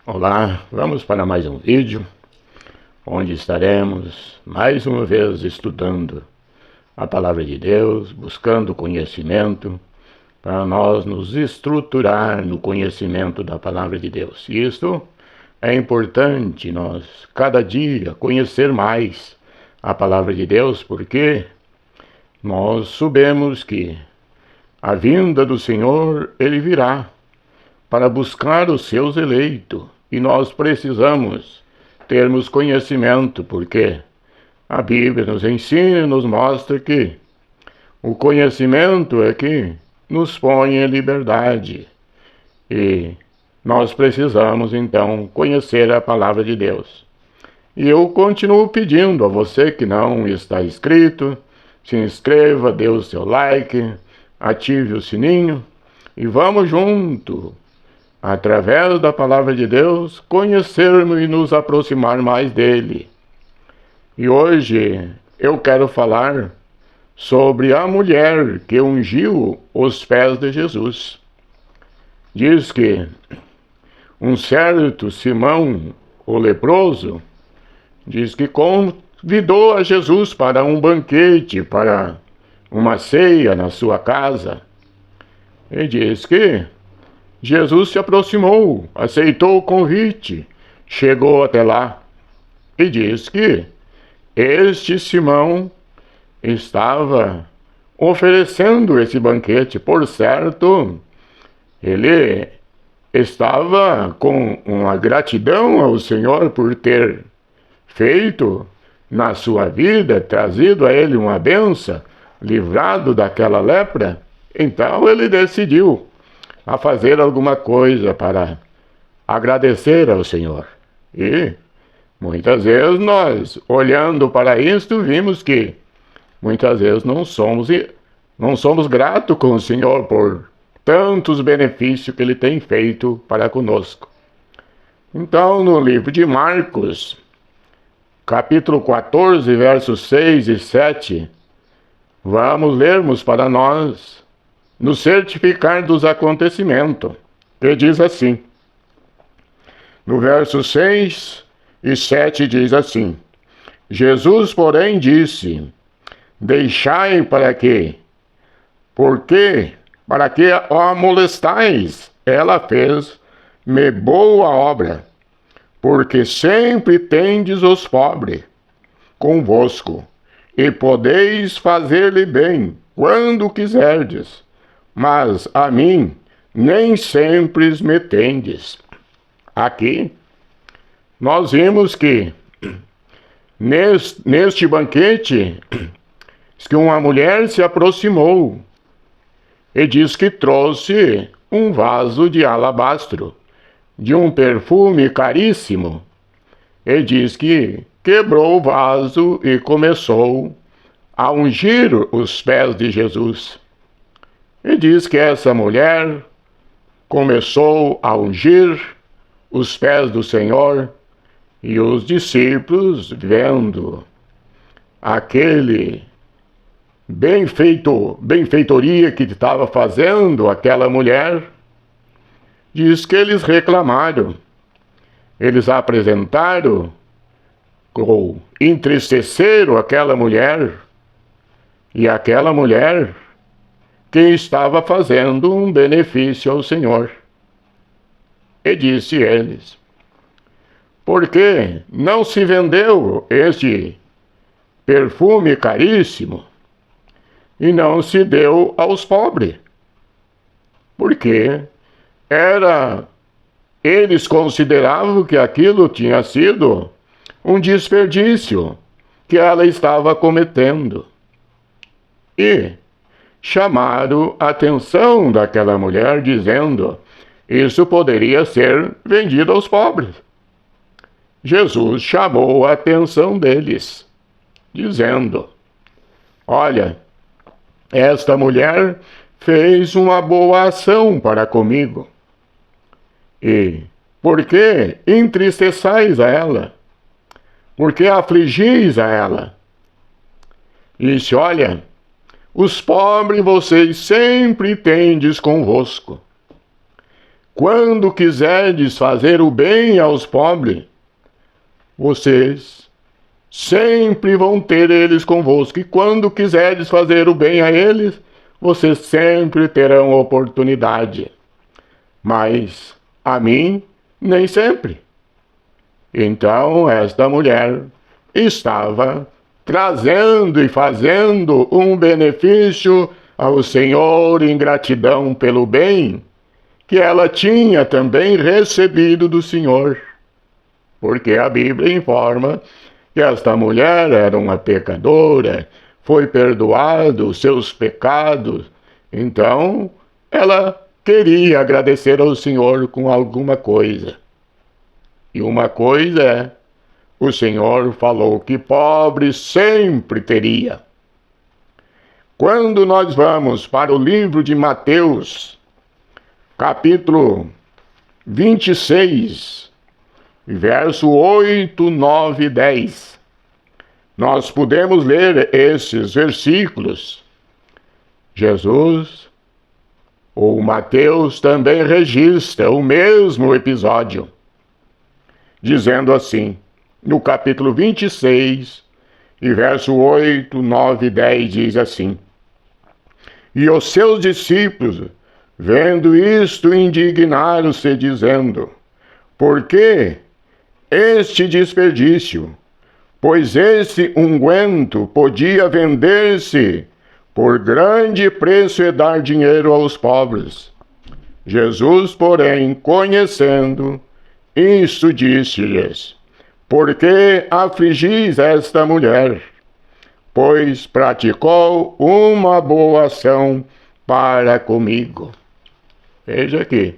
Olá, vamos para mais um vídeo, onde estaremos mais uma vez estudando a Palavra de Deus, buscando conhecimento, para nós nos estruturar no conhecimento da Palavra de Deus. E isto é importante, nós, cada dia, conhecer mais a Palavra de Deus, porque nós sabemos que a vinda do Senhor, Ele virá para buscar os seus eleitos. E nós precisamos termos conhecimento, porque a Bíblia nos ensina e nos mostra que o conhecimento é que nos põe em liberdade. E nós precisamos, então, conhecer a Palavra de Deus. E eu continuo pedindo a você que não está inscrito, se inscreva, dê o seu like, ative o sininho e vamos junto, através da Palavra de Deus, conhecermos e nos aproximar mais dele. E hoje eu quero falar sobre a mulher que ungiu os pés de Jesus. Diz que um certo Simão, o leproso, diz que convidou a Jesus para um banquete, para uma ceia na sua casa. E diz que Jesus se aproximou, aceitou o convite, chegou até lá e diz que este Simão estava oferecendo esse banquete. Por certo, ele estava com uma gratidão ao Senhor por ter feito na sua vida, trazido a ele uma bênção, livrado daquela lepra. Então ele decidiu a fazer alguma coisa para agradecer ao Senhor. E muitas vezes nós, olhando para isto, vimos que muitas vezes não somos gratos com o Senhor por tantos benefícios que Ele tem feito para conosco. Então, no livro de Marcos, capítulo 14, versos 6 e 7, vamos lermos para nós no certificar dos acontecimentos, que diz assim, no verso 6 e 7 diz assim, Jesus, porém, disse, deixai para que a molestais? Ela fez-me boa obra, porque sempre tendes os pobres convosco, e podeis fazer-lhe bem, quando quiserdes, mas a mim nem sempre me tendes. Aqui, nós vimos que neste banquete, que uma mulher se aproximou e diz que trouxe um vaso de alabastro, de um perfume caríssimo, e diz que quebrou o vaso e começou a ungir os pés de Jesus. E diz que essa mulher começou a ungir os pés do Senhor, e os discípulos, vendo aquele benfeitoria que estava fazendo aquela mulher, diz que eles reclamaram. Eles apresentaram ou entristeceram aquela mulher, e aquela mulher que estava fazendo um benefício ao Senhor. E disse eles, por que não se vendeu este perfume caríssimo e não se deu aos pobres? Porque eles consideravam que aquilo tinha sido um desperdício que ela estava cometendo. E chamaram a atenção daquela mulher, dizendo, isso poderia ser vendido aos pobres. Jesus chamou a atenção deles, dizendo, olha, esta mulher fez uma boa ação para comigo. E por que entristeçais a ela? Por que afligis a ela? E disse, olha, os pobres vocês sempre tendes convosco. quando quiserdes fazer o bem aos pobres, vocês sempre vão ter eles convosco. E quando quiserdes fazer o bem a eles, vocês sempre terão oportunidade. Mas a mim, nem sempre. Então, esta mulher estava trazendo e fazendo um benefício ao Senhor em gratidão pelo bem que ela tinha também recebido do Senhor. Porque a Bíblia informa que esta mulher era uma pecadora, foi perdoado os seus pecados, então ela queria agradecer ao Senhor com alguma coisa. E uma coisa é, o Senhor falou que pobre sempre teria. Quando nós vamos para o livro de Mateus, capítulo 26, verso 8, 9 e 10, nós podemos ler esses versículos. Jesus, ou Mateus, também registra o mesmo episódio, dizendo assim, no capítulo 26, e verso 8, 9 e 10, diz assim: E os seus discípulos, vendo isto, indignaram-se, dizendo: Por que este desperdício? Pois esse unguento podia vender-se por grande preço e dar dinheiro aos pobres. Jesus, porém, conhecendo isto, disse-lhes: Por que afligis esta mulher? Pois praticou uma boa ação para comigo. Veja aqui.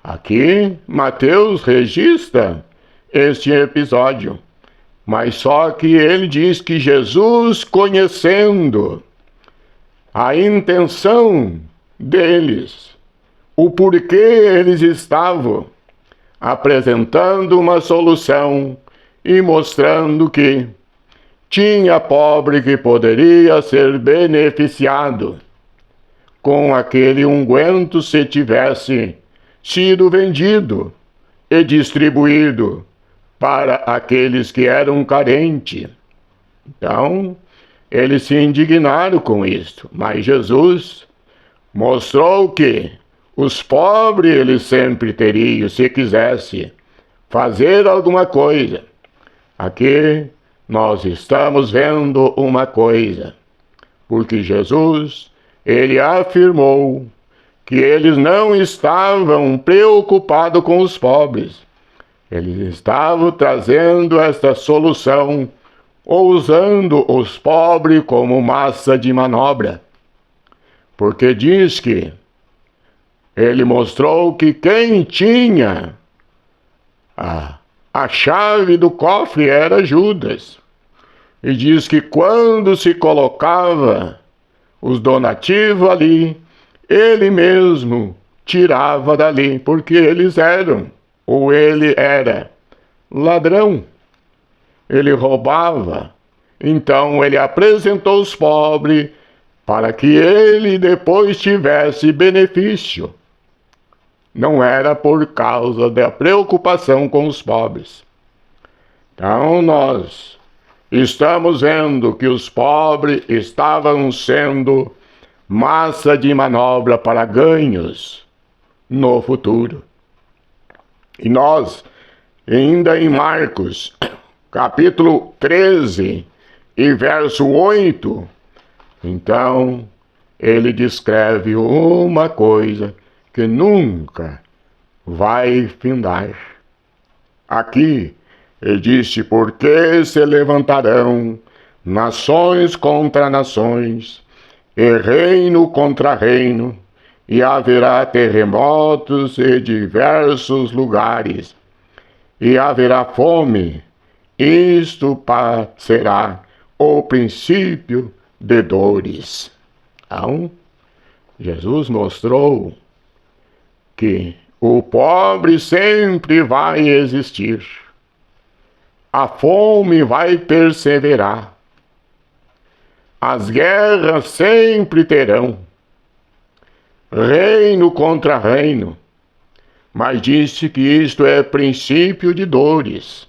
Aqui, Mateus registra este episódio. Mas só que ele diz que Jesus, conhecendo a intenção deles, o porquê eles estavam apresentando uma solução e mostrando que tinha pobre que poderia ser beneficiado com aquele unguento se tivesse sido vendido e distribuído para aqueles que eram carentes. Então, eles se indignaram com isto, mas Jesus mostrou que os pobres eles sempre teriam, se quisesse fazer alguma coisa. Aqui nós estamos vendo uma coisa, porque Jesus, ele afirmou que eles não estavam preocupados com os pobres. Eles estavam trazendo esta solução, usando os pobres como massa de manobra. Porque diz que ele mostrou que quem tinha a chave do cofre era Judas. E diz que quando se colocava os donativos ali, ele mesmo tirava dali, porque eles eram, ou ele era, ladrão. Ele roubava. Então ele apresentou os pobres para que ele depois tivesse benefício. Não era por causa da preocupação com os pobres. Então nós estamos vendo que os pobres estavam sendo massa de manobra para ganhos no futuro. E nós, ainda em Marcos, capítulo 13 e verso 8, então ele descreve uma coisa que nunca vai findar. Aqui ele disse: porque se levantarão nações contra nações, e reino contra reino, e haverá terremotos em diversos lugares, e haverá fome. Isto será o princípio de dores. Então, Jesus mostrou que o pobre sempre vai existir. A fome vai perseverar. As guerras sempre terão. Reino contra reino. mas disse que isto é princípio de dores.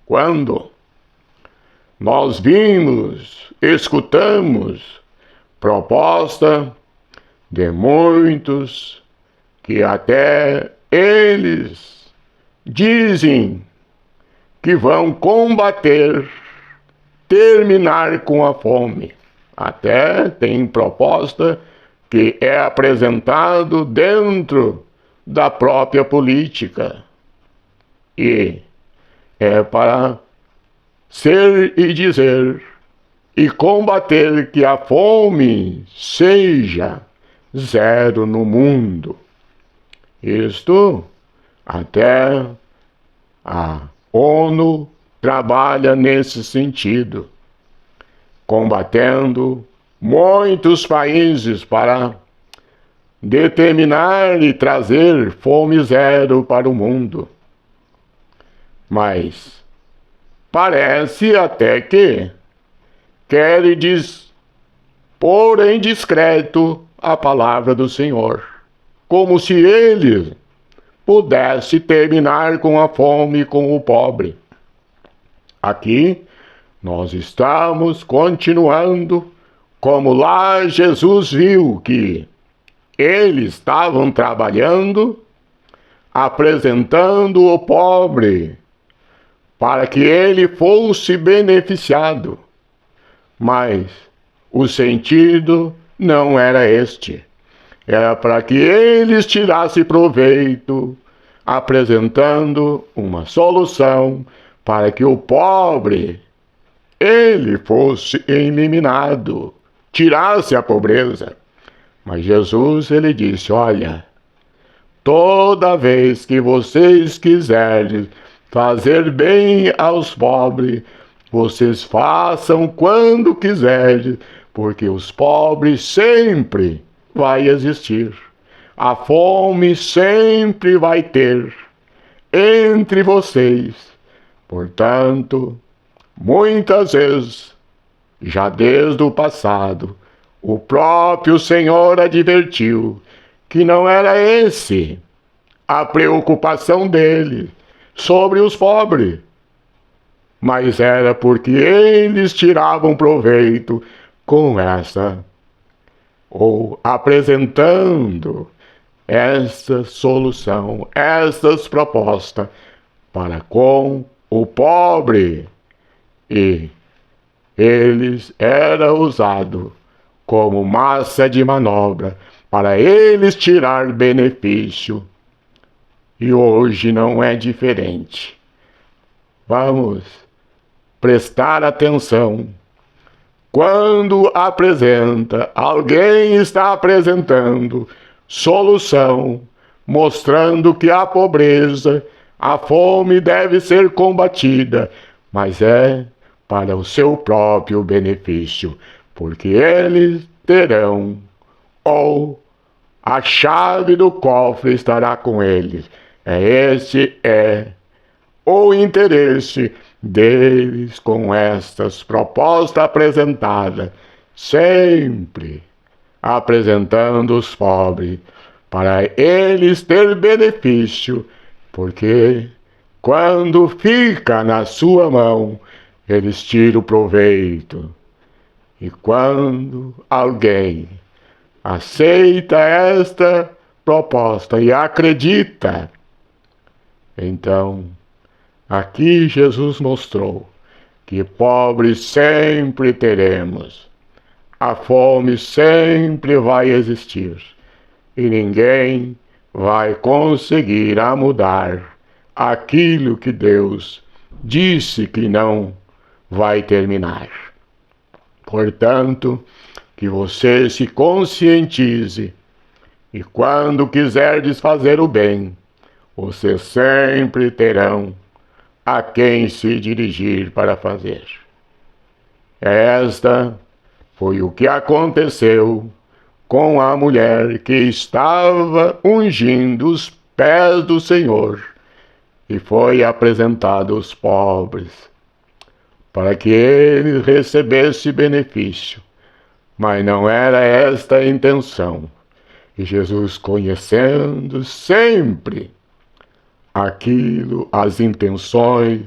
Quando nós vimos, escutamos proposta de muitos que até eles dizem que vão combater, terminar com a fome. Até tem proposta que é apresentado dentro da própria política. E é para ser e dizer e combater que a fome seja zero no mundo. Isto até a ONU trabalha nesse sentido, combatendo muitos países para determinar e trazer fome zero para o mundo. Mas parece até que quer pôr em discreto a palavra do Senhor, como se ele pudesse terminar com a fome e com o pobre. Aqui nós estamos continuando como lá Jesus viu que eles estavam trabalhando, apresentando o pobre para que ele fosse beneficiado. Mas o sentido não era este. Era para que eles tirassem proveito, apresentando uma solução para que o pobre, ele fosse eliminado, tirasse a pobreza. Mas Jesus, ele disse, olha, toda vez que vocês quiserem fazer bem aos pobres, vocês façam quando quiserem, porque os pobres sempre vai existir. A fome sempre vai ter entre vocês. Portanto, muitas vezes, já desde o passado, o próprio Senhor advertiu que não era esse a preocupação dele sobre os pobres, mas era porque eles tiravam proveito com essa, ou apresentando essa solução, essas propostas para com o pobre, e eles eram usados como massa de manobra para eles tirar benefício. E hoje não é diferente. Vamos prestar atenção. Quando alguém está apresentando solução, mostrando que a pobreza, a fome deve ser combatida, mas é para o seu próprio benefício, porque eles terão, ou a chave do cofre estará com eles. Esse é o interesse deles com estas propostas apresentadas, sempre apresentando os pobres, para eles ter benefício, porque quando fica na sua mão, eles tiram proveito. E quando alguém aceita esta proposta e acredita, então, aqui Jesus mostrou que pobres sempre teremos, a fome sempre vai existir, e ninguém vai conseguir mudar aquilo que Deus disse que não vai terminar. Portanto, que você se conscientize, e quando quiserdes fazer o bem, vocês sempre terão a quem se dirigir para fazer. Esta foi o que aconteceu com a mulher que estava ungindo os pés do Senhor e foi apresentado aos pobres, para que ele recebesse benefício. Mas não era esta a intenção. E Jesus, conhecendo sempre as intenções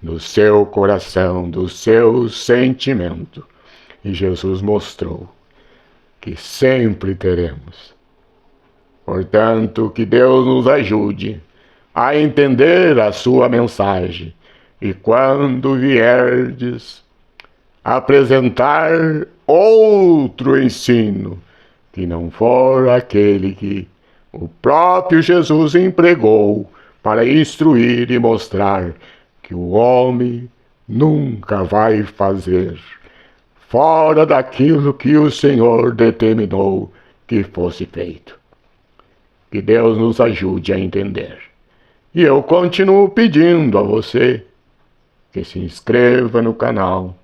do seu coração, do seu sentimento, e Jesus mostrou que sempre teremos. Portanto, que Deus nos ajude a entender a sua mensagem, e quando vierdes apresentar outro ensino, que não for aquele que o próprio Jesus empregou para instruir e mostrar que o homem nunca vai fazer fora daquilo que o Senhor determinou que fosse feito. Que Deus nos ajude a entender. E eu continuo pedindo a você que se inscreva no canal.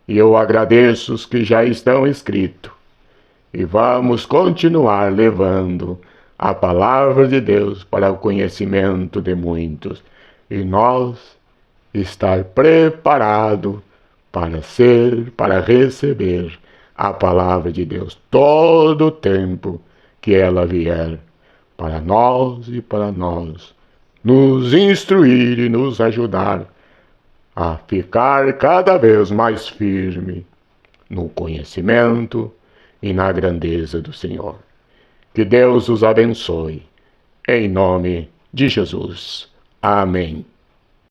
E eu agradeço os que já estão inscritos. E vamos continuar levando a palavra de Deus para o conhecimento de muitos. E nós estar preparado para receber a palavra de Deus todo o tempo que ela vier para nós e para nós, nos instruir e nos ajudar a ficar cada vez mais firme no conhecimento e na grandeza do Senhor. Que Deus os abençoe, em nome de Jesus. Amém.